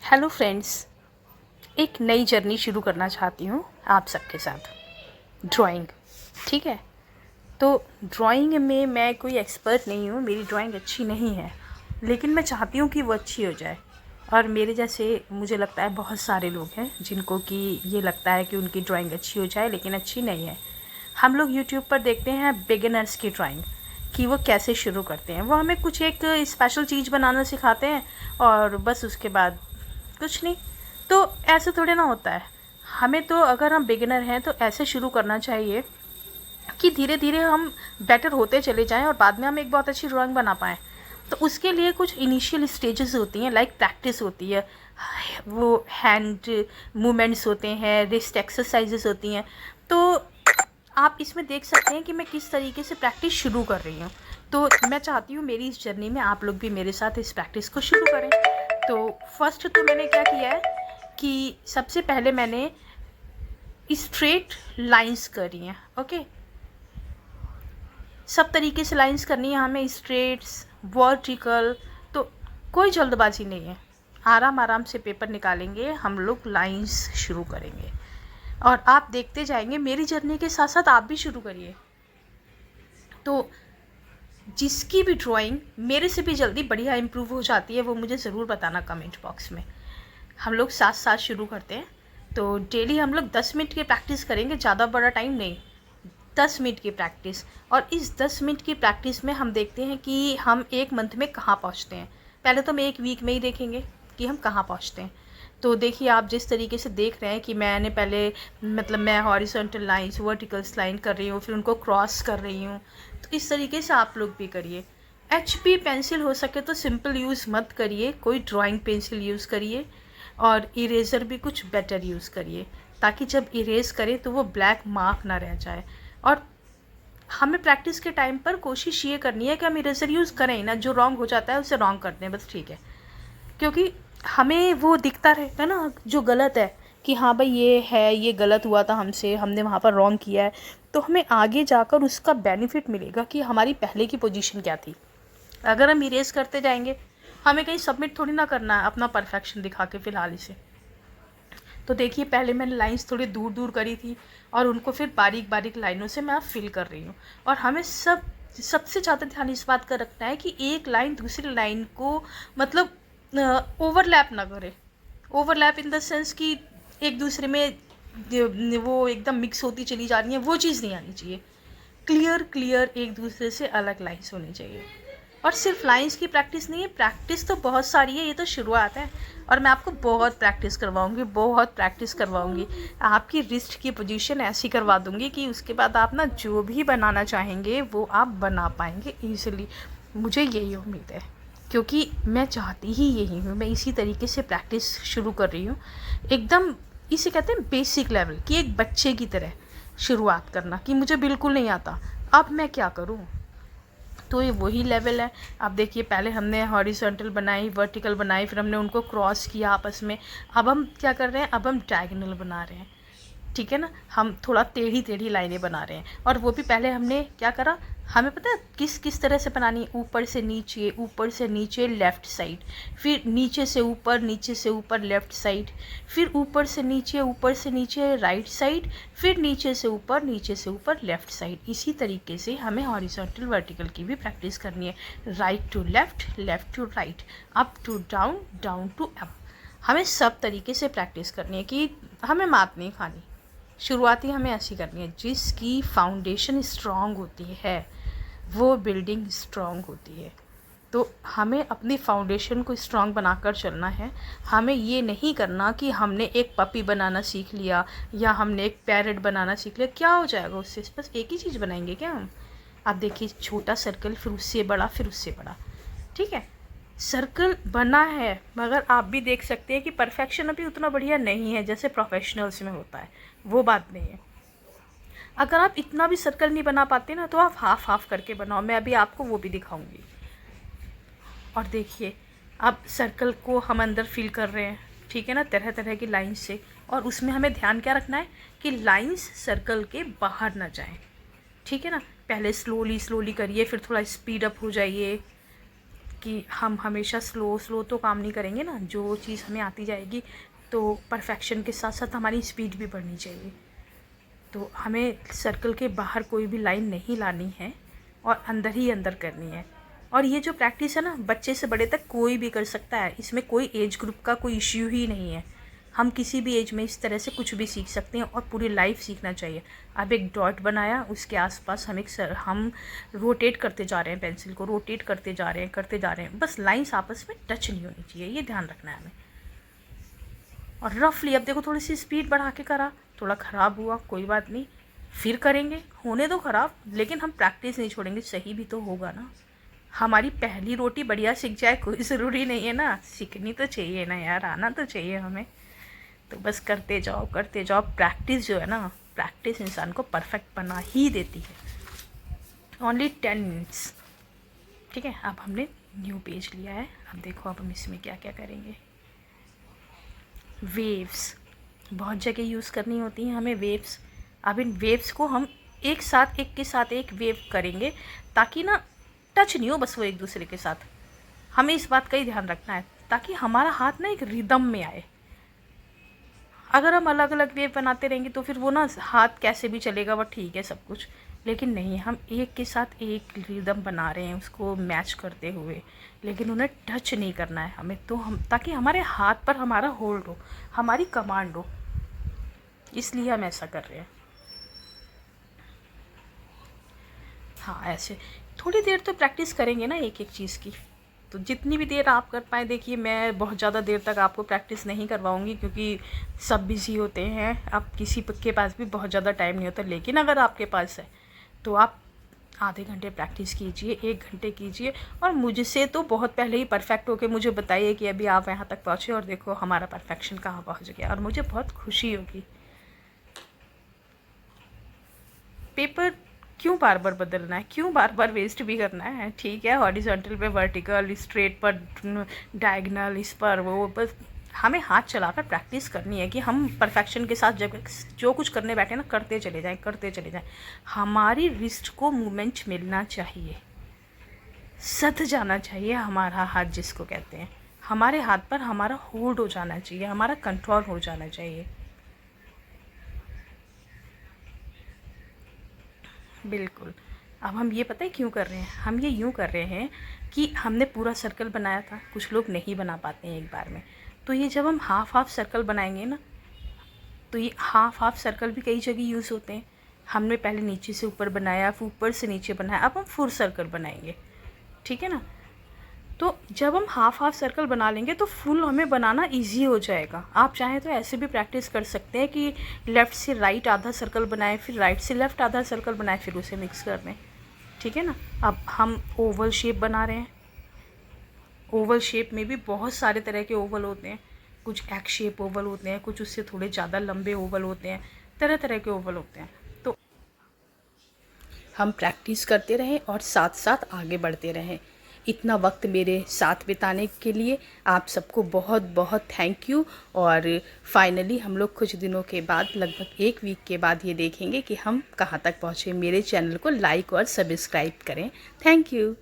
Hello friends, एक नई journey शुरू करना चाहती हूँ आप सबके साथ। ड्राइंग, ठीक है। तो ड्राइंग में मैं कोई एक्सपर्ट नहीं हूँ, मेरी ड्राइंग अच्छी नहीं है, लेकिन मैं चाहती हूँ कि वो अच्छी हो जाए। और मेरे जैसे मुझे लगता है बहुत सारे लोग हैं जिनको कि ये लगता है कि उनकी ड्राइंग अच्छी हो जाए, लेकिन अच्छी नहीं है। हम लोग यूट्यूब पर देखते हैं बिगिनर्स की ड्राइंग, कि वो कैसे शुरू करते हैं। वो हमें कुछ एक स्पेशल चीज़ बनाना सिखाते हैं और बस उसके बाद कुछ नहीं। तो ऐसे थोड़े ना होता है। हमें तो अगर हम बिगिनर हैं तो ऐसे शुरू करना चाहिए कि धीरे धीरे हम बेटर होते चले जाएं और बाद में हम एक बहुत अच्छी ड्राइंग बना पाएँ। तो उसके लिए कुछ इनिशियल स्टेजेस होती हैं, लाइक प्रैक्टिस होती है, वो हैंड मूवमेंट्स होते हैं, रिस्ट एक्सरसाइजेस होती हैं। तो आप इसमें देख सकते हैं कि मैं किस तरीके से प्रैक्टिस शुरू कर रही हूँ। तो मैं चाहती हूँ मेरी इस जर्नी में आप लोग भी मेरे साथ इस प्रैक्टिस को शुरू करें। तो फर्स्ट तो मैंने क्या किया है कि सबसे पहले मैंने स्ट्रेट लाइंस करी हैं। ओके, सब तरीके से लाइंस करनी है हमें, स्ट्रेट्स, वर्टिकल। तो कोई जल्दबाजी नहीं है, आराम आराम से पेपर निकालेंगे, हम लोग लाइंस शुरू करेंगे और आप देखते जाएंगे मेरी जर्नी के साथ साथ आप भी शुरू करिए। तो जिसकी भी ड्राइंग मेरे से भी जल्दी बढ़िया इम्प्रूव हो जाती है वो मुझे ज़रूर बताना कमेंट बॉक्स में। हम लोग साथ साथ शुरू करते हैं। तो डेली हम लोग 10 मिनट की प्रैक्टिस करेंगे, ज़्यादा बड़ा टाइम नहीं, 10 मिनट की प्रैक्टिस। और इस 10 मिनट की प्रैक्टिस में हम देखते हैं कि हम एक मंथ में कहाँ पहुँचते हैं। पहले तो हम एक वीक में ही देखेंगे कि हम कहाँ पहुँचते हैं। तो देखिए, आप जिस तरीके से देख रहे हैं कि मैंने पहले मतलब मैं हॉरिजॉन्टल लाइंस, वर्टिकल्स लाइन कर रही हूँ, फिर उनको क्रॉस कर रही हूँ। तो इस तरीके से आप लोग भी करिए। HB पेंसिल हो सके तो सिंपल यूज़ मत करिए, कोई ड्राइंग पेंसिल यूज़ करिए और इरेज़र भी कुछ बेटर यूज़ करिए, ताकि जब इरेज करें तो वो ब्लैक मार्क ना रह जाए। और हमें प्रैक्टिस के टाइम पर कोशिश ये करनी है कि हम इरेज़र यूज़ करें ना, जो रॉन्ग हो जाता है उसे रॉन्ग कर दें, बस, ठीक है। क्योंकि हमें वो दिखता रहता है ना जो गलत है, कि हाँ भाई ये है, ये गलत हुआ था हमसे, हमने वहाँ पर रॉन्ग किया है। तो हमें आगे जाकर उसका बेनिफिट मिलेगा कि हमारी पहले की पोजीशन क्या थी। अगर हम इरेज करते जाएंगे, हमें कहीं सबमिट थोड़ी ना करना है अपना परफेक्शन दिखा के फ़िलहाल इसे। तो देखिए, पहले मैंने लाइंस थोड़ी दूर दूर करी थी और उनको फिर बारीक बारीक लाइनों से मैं अब फिल कर रही हूँ। और हमें सबसे ज़्यादा ध्यान इस बात का रखना है कि एक लाइन दूसरी लाइन को मतलब ओवरलैप ना करे। ओवरलैप इन द सेंस कि एक दूसरे में वो एकदम मिक्स होती चली जा रही है, वो चीज़ नहीं आनी चाहिए। क्लियर क्लियर एक दूसरे से अलग लाइन्स होनी चाहिए। और सिर्फ लाइंस की प्रैक्टिस नहीं है, प्रैक्टिस तो बहुत सारी है, ये तो शुरुआत है। और मैं आपको बहुत प्रैक्टिस करवाऊंगी, बहुत प्रैक्टिस करवाऊंगी। आपकी रिस्ट की पोजीशन ऐसी करवा दूंगी कि उसके बाद आप ना जो भी बनाना चाहेंगे वो आप बना पाएंगे ईजिली। मुझे यही उम्मीद है, क्योंकि मैं चाहती ही यही हूँ। मैं इसी तरीके से प्रैक्टिस शुरू कर रही हूँ, एकदम इसे कहते हैं बेसिक लेवल, कि एक बच्चे की तरह शुरुआत करना, कि मुझे बिल्कुल नहीं आता, अब मैं क्या करूँ। तो ये वही लेवल है। आप देखिए, पहले हमने हॉरिजॉन्टल बनाई, वर्टिकल बनाई, फिर हमने उनको क्रॉस किया आपस में। अब हम क्या कर रहे हैं, अब हम डायगोनल बना रहे हैं, ठीक है ना। हम थोड़ा टेढ़ी टेढ़ी लाइनें बना रहे हैं। और वो भी पहले हमने क्या करा, हमें पता है किस किस तरह से बनानी, ऊपर से नीचे लेफ़्ट साइड, फिर नीचे से ऊपर लेफ़्ट साइड, फिर ऊपर से नीचे राइट साइड, फिर नीचे से ऊपर लेफ़्ट साइड। इसी तरीके से हमें हॉरिजॉन्टल वर्टिकल की भी प्रैक्टिस करनी है। Right to left, left to right, up to down, down to up. हमें सब तरीके से प्रैक्टिस करनी है कि हमें मात नहीं खानी। शुरुआती हमें ऐसी करनी है। जिसकी फाउंडेशन स्ट्रॉन्ग होती है वो बिल्डिंग स्ट्रॉन्ग होती है। तो हमें अपनी फाउंडेशन को स्ट्रॉन्ग बनाकर चलना है। हमें ये नहीं करना कि हमने एक पपी बनाना सीख लिया या हमने एक पैरेट बनाना सीख लिया, क्या हो जाएगा उससे, बस एक ही चीज़ बनाएंगे क्या हम। आप देखिए, छोटा सर्कल, फिर उससे बड़ा, फिर उससे बड़ा, ठीक है। सर्कल बना है, मगर आप भी देख सकते हैं कि परफेक्शन अभी उतना बढ़िया नहीं है जैसे प्रोफेशनल्स में होता है, वो बात नहीं है। अगर आप इतना भी सर्कल नहीं बना पाते ना, तो आप हाफ हाफ करके बनाओ, मैं अभी आपको वो भी दिखाऊंगी। और देखिए, अब सर्कल को हम अंदर फिल कर रहे हैं, ठीक है ना, तरह तरह की लाइंस से। और उसमें हमें ध्यान क्या रखना है कि लाइंस सर्कल के बाहर ना जाएं, ठीक है ना। पहले स्लोली स्लोली करिए, फिर थोड़ा स्पीड अप हो जाइए, कि हम हमेशा स्लो स्लो तो काम नहीं करेंगे ना, जो चीज़ हमें आती जाएगी तो परफेक्शन के साथ साथ हमारी स्पीड भी बढ़नी चाहिए। तो हमें सर्कल के बाहर कोई भी लाइन नहीं लानी है और अंदर ही अंदर करनी है। और ये जो प्रैक्टिस है ना, बच्चे से बड़े तक कोई भी कर सकता है, इसमें कोई एज ग्रुप का कोई इश्यू ही नहीं है। हम किसी भी एज में इस तरह से कुछ भी सीख सकते हैं और पूरी लाइफ सीखना चाहिए। अब एक डॉट बनाया, उसके आसपास हम रोटेट करते जा रहे हैं, पेंसिल को रोटेट करते जा रहे हैं, बस लाइंस आपस में टच नहीं होनी चाहिए, ये ध्यान रखना है हमें। और रफली अब देखो थोड़ी सी स्पीड बढ़ा के करा, थोड़ा ख़राब हुआ कोई बात नहीं, फिर करेंगे, होने दो ख़राब, लेकिन हम प्रैक्टिस नहीं छोड़ेंगे, सही भी तो होगा ना। हमारी पहली रोटी बढ़िया सीख जाए कोई ज़रूरी नहीं है ना, सीखनी तो चाहिए ना यार, आना तो चाहिए हमें। तो बस करते जाओ करते जाओ। प्रैक्टिस जो है ना, प्रैक्टिस इंसान को परफेक्ट बना ही देती है। Only 10 minutes. ठीक है, अब हमने न्यू पेज लिया है। अब देखो अब हम इसमें क्या क्या करेंगे। वेव्स बहुत जगह यूज़ करनी होती हैं हमें वेव्स। अब इन वेव्स को हम एक के साथ एक वेव करेंगे, ताकि ना टच नहीं हो बस वो एक दूसरे के साथ। हमें इस बात का ही ध्यान रखना है, ताकि हमारा हाथ ना एक रिदम में आए। अगर हम अलग अलग वेव बनाते रहेंगे तो फिर वो ना हाथ कैसे भी चलेगा, वो ठीक है सब कुछ, लेकिन नहीं, हम एक के साथ एक रिदम बना रहे हैं उसको मैच करते हुए, लेकिन उन्हें टच नहीं करना है हमें। तो हम ताकि हमारे हाथ पर हमारा होल्ड हो, हमारी कमांड हो, इसलिए हम ऐसा कर रहे हैं। हाँ, ऐसे थोड़ी देर तो प्रैक्टिस करेंगे ना एक एक चीज़ की, तो जितनी भी देर आप कर पाएँ। देखिए मैं बहुत ज़्यादा देर तक आपको प्रैक्टिस नहीं करवाऊँगी, क्योंकि सब बिज़ी होते हैं, अब किसी के पास भी बहुत ज़्यादा टाइम नहीं होता। लेकिन अगर आपके पास है तो आप आधे घंटे प्रैक्टिस कीजिए, 1 घंटे कीजिए, और मुझसे तो बहुत पहले ही परफेक्ट होके मुझे बताइए कि अभी आप यहाँ तक पहुँचे और देखो हमारा परफेक्शन कहाँ पहुँच गया, और मुझे बहुत खुशी होगी। पेपर क्यों बार बार बदलना है, क्यों बार बार वेस्ट भी करना है। ठीक है, हॉरिजॉन्टल पे वर्टिकल, स्ट्रेट पर डायगोनल, इस पर वो, बस हमें हाथ चलाकर प्रैक्टिस करनी है कि हम परफेक्शन के साथ जब जो कुछ करने बैठे ना करते चले जाएं। हमारी रिस्ट को मूवमेंट मिलना चाहिए, सध जाना चाहिए हमारा हाथ जिसको कहते हैं, हमारे हाथ पर हमारा होल्ड हो जाना चाहिए, हमारा कंट्रोल हो जाना चाहिए। बिल्कुल। अब हम ये पता है क्यों कर रहे हैं, हम ये यूँ कर रहे हैं कि हमने पूरा सर्कल बनाया था, कुछ लोग नहीं बना पाते हैं एक बार में, तो ये जब हम हाफ सर्कल बनाएंगे ना, तो ये हाफ सर्कल भी कई जगह यूज़ होते हैं। हमने पहले नीचे से ऊपर बनाया, फिर ऊपर से नीचे बनाया, अब हम फुल सर्कल बनाएंगे। ठीक है ना, तो जब हम हाफ सर्कल बना लेंगे तो फुल हमें बनाना इजी हो जाएगा। आप चाहें तो ऐसे भी प्रैक्टिस कर सकते हैं कि लेफ़्ट से राइट आधा सर्कल बनाएं, फिर राइट से लेफ़्ट आधा सर्कल बनाएं, फिर उसे मिक्स कर दें। ठीक है ना, अब हम ओवल शेप बना रहे हैं। ओवल शेप में भी बहुत सारे तरह के ओवल होते हैं, कुछ एक्स शेप ओवल होते हैं, कुछ उससे थोड़े ज़्यादा लंबे ओवल होते हैं, तरह तरह के ओवल होते हैं। तो हम प्रैक्टिस करते रहें और साथ साथ आगे बढ़ते रहें। इतना वक्त मेरे साथ बिताने के लिए आप सबको बहुत बहुत थैंक यू। और फाइनली हम लोग कुछ दिनों के बाद, लगभग 1 वीक के बाद, ये देखेंगे कि हम कहाँ तक पहुँचे। मेरे चैनल को लाइक और सब्सक्राइब करें। Thank you.